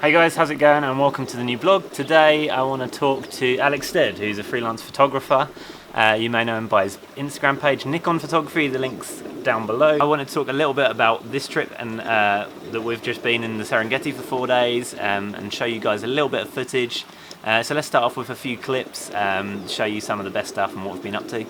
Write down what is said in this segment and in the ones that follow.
Hey guys, how's it going and welcome to the new vlog. Today I want to talk to Alex Stead, who's a freelance photographer. You may know him by his Instagram page, Nikon Photography, the link's down below. I want to talk a little bit about this trip and that we've just been in the Serengeti for 4 days and show you guys a little bit of footage. So let's start off with a few clips, show you some of the best stuff and what we've been up to.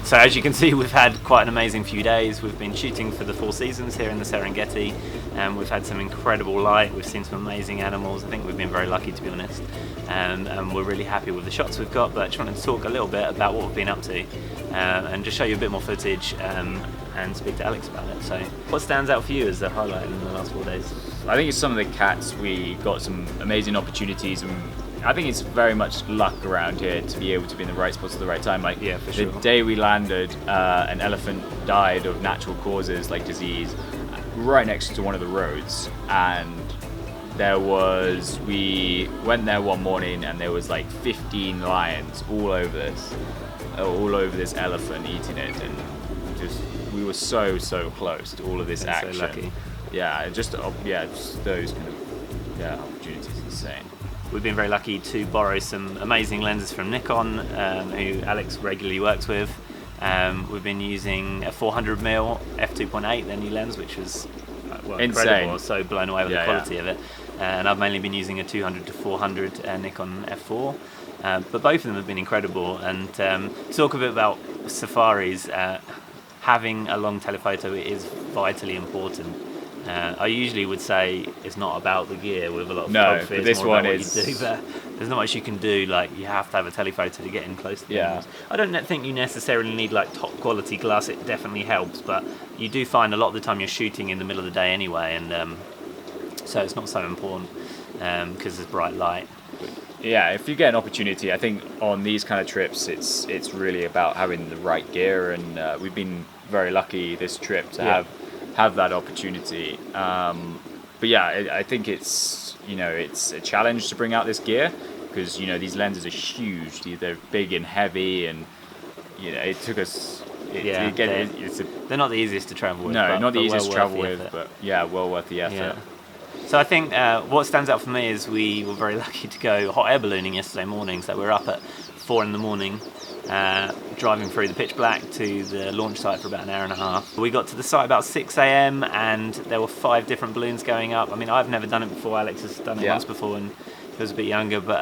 So as you can see, we've had quite an amazing few days. We've been shooting for the Four Seasons here in the Serengeti, and we've had some incredible light. We've seen some amazing animals. I think we've been very lucky, to be honest, and we're really happy with the shots we've got. But I just wanted to talk a little bit about what we've been up to and just show you a bit more footage and speak to Alex about it. So what stands out for you as a highlight in the last 4 days? I think it's some of the cats. We got some amazing opportunities, and I think it's very much luck around here to be able to be in the right spots at the right time. Like, yeah, for sure. The day we landed, an elephant died of natural causes like disease right next to one of the roads, and we went there one morning and there was like 15 lions all over this elephant eating it, and we were so close to all of this action. So lucky. Just those kind of opportunities. Insane. We've been very lucky to borrow some amazing lenses from Nikon, who Alex regularly works with. We've been using a 400mm f2.8, their new lens, which was incredible. I was so blown away with the quality of it. And I've mainly been using a 200 to 400 Nikon f4. But both of them have been incredible. And talk a bit about safaris. Having a long telephoto is vitally important. I usually would say it's not about the gear with a lot of photography. But this one is. But there's not much you can do. Like, you have to have a telephoto to get in close to the animals. I don't think you necessarily need like top quality glass. It definitely helps, but you do find a lot of the time you're shooting in the middle of the day anyway, and so it's not so important because there's bright light. Yeah, if you get an opportunity, I think on these kind of trips, it's really about having the right gear, and we've been very lucky this trip to have that opportunity. But yeah, I think it's a challenge to bring out this gear because these lenses are huge. They're big and heavy, and it took us. They're not the easiest to travel with. No, not the easiest to travel with, but well worth the effort. Yeah. So I think what stands out for me is we were very lucky to go hot air ballooning yesterday morning. So we were up at 4 in the morning. Driving through the pitch black to the launch site for about an hour and a half. We got to the site about 6 AM and there were 5 different balloons going up. I mean, I've never done it before. Alex has done it once before and he was a bit younger, but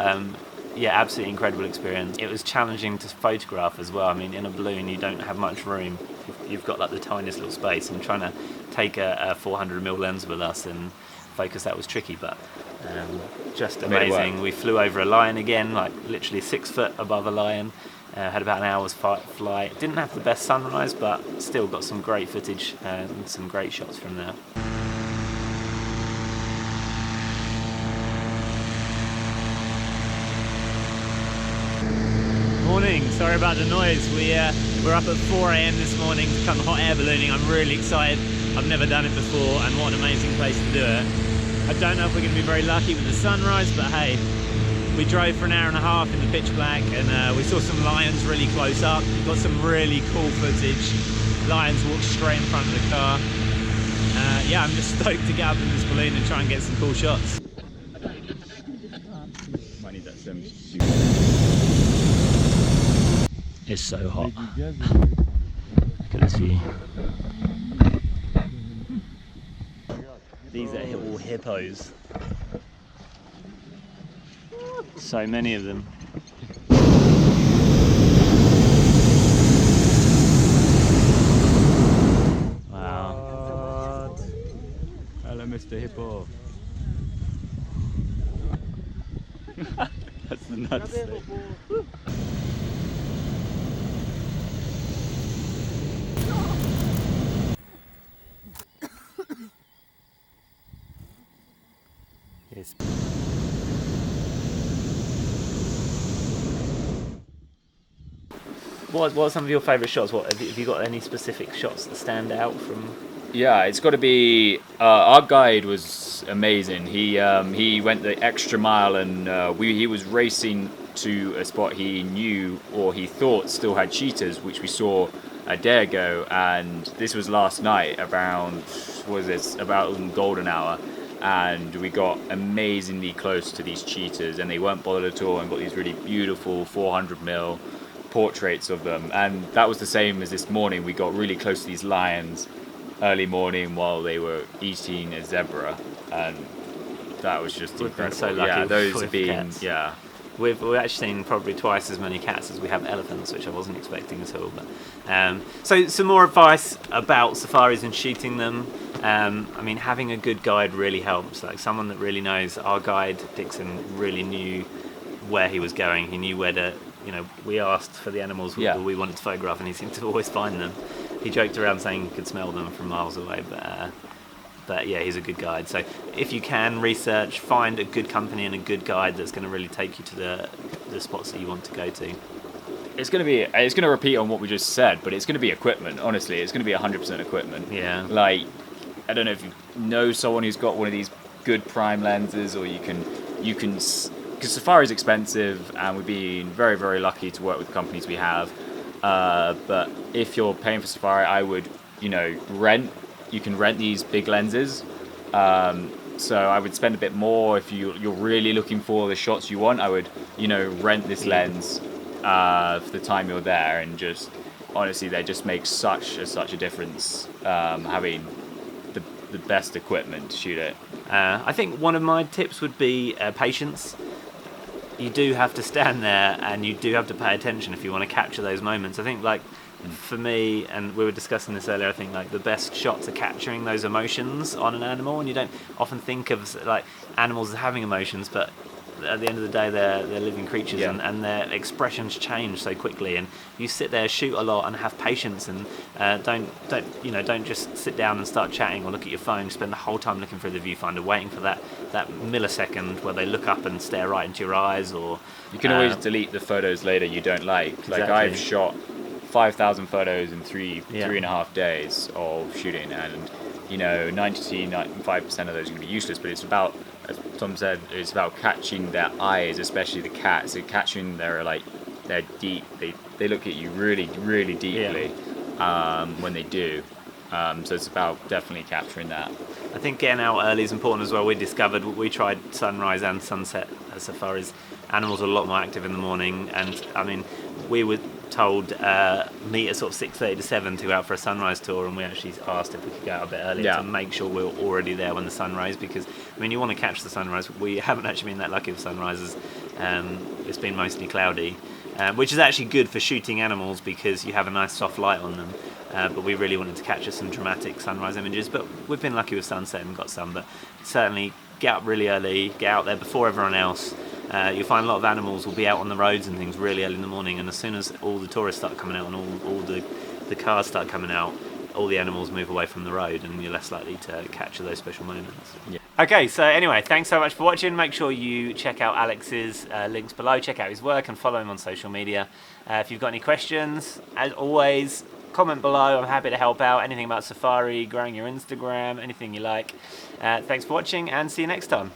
absolutely incredible experience. It was challenging to photograph as well. I mean, in a balloon you don't have much room. You've got like the tiniest little space, and trying to take a 400mm lens with us and focus that was tricky, but just amazing. We flew over a lion again, like literally 6 foot above a lion. Had about an hour's flight. Didn't have the best sunrise, but still got some great footage and some great shots from there. Morning, sorry about the noise. We're up at 4 AM this morning to come hot air ballooning. I'm really excited. I've never done it before, and what an amazing place to do it. I don't know if we're going to be very lucky with the sunrise, but hey, we drove for an hour and a half in the pitch black, and we saw some lions really close up. We got some really cool footage. Lions walked straight in front of the car. I'm just stoked to get up in this balloon and try and get some cool shots. It's so hot. Look at this view. These are all hippos. So many of them. Wow. Hello, Mr. Hippo. That's the nuts thing. Yes. What are some of your favourite shots? What have you got any specific shots that stand out from? Yeah, it's got to be. Our guide was amazing. He went the extra mile, and he was racing to a spot he knew or he thought still had cheetahs, which we saw a day ago. And this was last night around about golden hour, and we got amazingly close to these cheetahs, and they weren't bothered at all, and got these really beautiful 400mm portraits of them. And that was the same as this morning. We got really close to these lions early morning while they were eating a zebra, and that was just We've been incredible. so lucky Yeah, those with have been cats. yeah. We've actually seen probably twice as many cats as we have elephants, which I wasn't expecting at all. But so some more advice about safaris and shooting them. I mean, having a good guide really helps. Like someone that really knows. Our guide Dixon really knew where he was going. He knew where to. We asked for the animals that we wanted to photograph, and he seemed to always find them. He joked around saying he could smell them from miles away, but yeah, he's a good guide. So if you can research, find a good company and a good guide that's going to really take you to the spots that you want to go to. It's going to repeat on what we just said, but it's going to be equipment. Honestly, it's going to be 100% equipment. Yeah. Like, I don't know if you know someone who's got one of these good prime lenses, or you can, because safari's expensive, and we've been very, very lucky to work with the companies we have. But if you're paying for safari, I would, rent. You can rent these big lenses. So I would spend a bit more if you're really looking for the shots you want. I would, rent this lens for the time you're there, and just honestly, they just make such a difference having the best equipment to shoot it. I think one of my tips would be patience. You do have to stand there, and you do have to pay attention if you want to capture those moments. I think, like, for me, and we were discussing this earlier, I think like the best shots are capturing those emotions on an animal, and you don't often think of like animals as having emotions, but at the end of the day they're living creatures, and their expressions change so quickly, and you sit there, shoot a lot, and have patience, and don't just sit down and start chatting or look at your phone. Spend the whole time looking through the viewfinder, waiting for that millisecond where they look up and stare right into your eyes. Or you can always delete the photos later you don't like. Exactly. Like, I've shot 5,000 photos in three and a half days of shooting, and 95% of those are going to be useless. But it's about, as Tom said, it's about catching their eyes, especially the cats. So catching they're deep. They look at you really, really deeply when they do. So it's about definitely capturing that. I think getting out early is important as well. We tried sunrise and sunset safaris. Animals are a lot more active in the morning, and I mean, we were told meet at sort of 6:30 to 7 to go out for a sunrise tour, and we actually asked if we could go out a bit earlier to make sure we were already there when the sun rose, because I mean, you want to catch the sunrise. We haven't actually been that lucky with sunrises. It's been mostly cloudy, which is actually good for shooting animals because you have a nice soft light on them. But we really wanted to capture some dramatic sunrise images, but we've been lucky with sunset and got some. But certainly get up really early, get out there before everyone else. You'll find a lot of animals will be out on the roads and things really early in the morning, and as soon as all the tourists start coming out and all the cars start coming out, all the animals move away from the road, and you're less likely to capture those special moments. Yeah. Okay, so anyway, thanks so much for watching. Make sure you check out Alex's links below, check out his work, and follow him on social media. If you've got any questions, as always, comment below. I'm happy to help out. Anything about safari, growing your Instagram, anything you like. Thanks for watching, and see you next time.